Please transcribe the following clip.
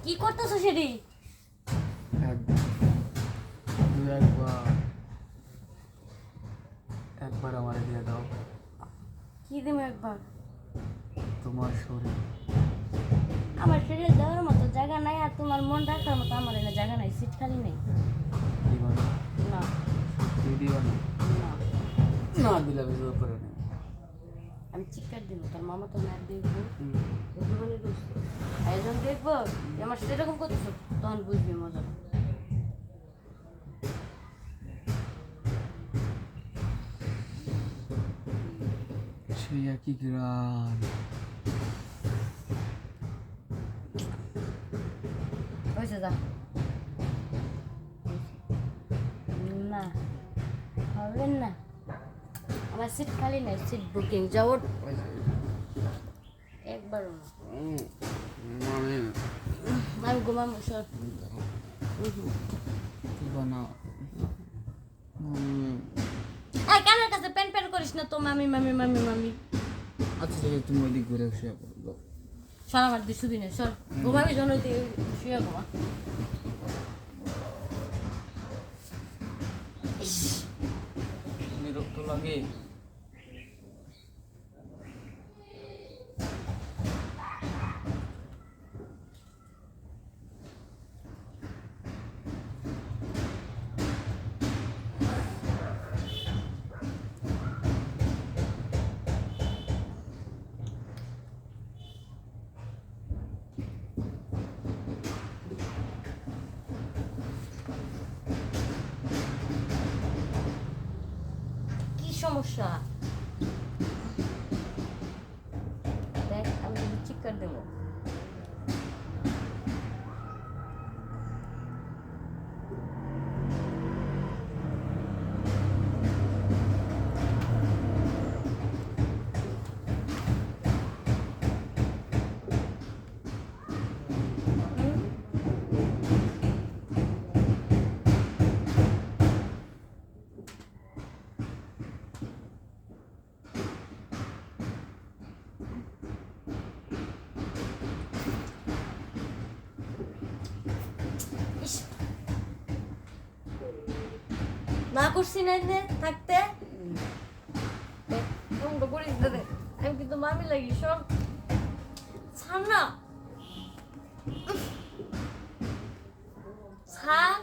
কি করতেছো সেটি? একবার আমার দিয়ে দাও। কি দিম একবার? তোমার শরীর। আমার শরীরে দেওয়ার মতো জায়গা নাই, আর তোমার মন রাখার মতো আমার এনে জায়গা নাই, সিট খালি নেই। দিবা না? না তুই দিবা না? না, না দিলে আমি জোর করে নেব। আমি চিৎকার দিব, তোর মামা তো ম্যাপ দেখবো, আয়োজন দেখবো যে আমার সেরকম করতেছো, তখন বুঝবি মজা। সেই একই গ্রাম। হয়েছে যা। না হবে না, আমার সিট খালি নাই, সিট বুকিং। যাও একবারও না, আমি ঘুমাবো সর। দিবা না? এই কানের কাছে প্যান প্যান করিস না তো, মামি মামি মামি মামি। আচ্ছা ঠিক আছে, তুমি ওইদিক ঘুরে শুয়ে পড়ো। সর আমার দিশু দিনে সর, ঘুমাবি জন শুয়ে ঘুমা। বিরক্ত লাগে। কি সমস্যা দেখ, আমি যদি চিৎকার দেবো। ইস, না করছি না এনে থাকতে, বন্ধ করিস দে, আমি কিন্তু মামি লাগি সব ছাড় না, ছাড়।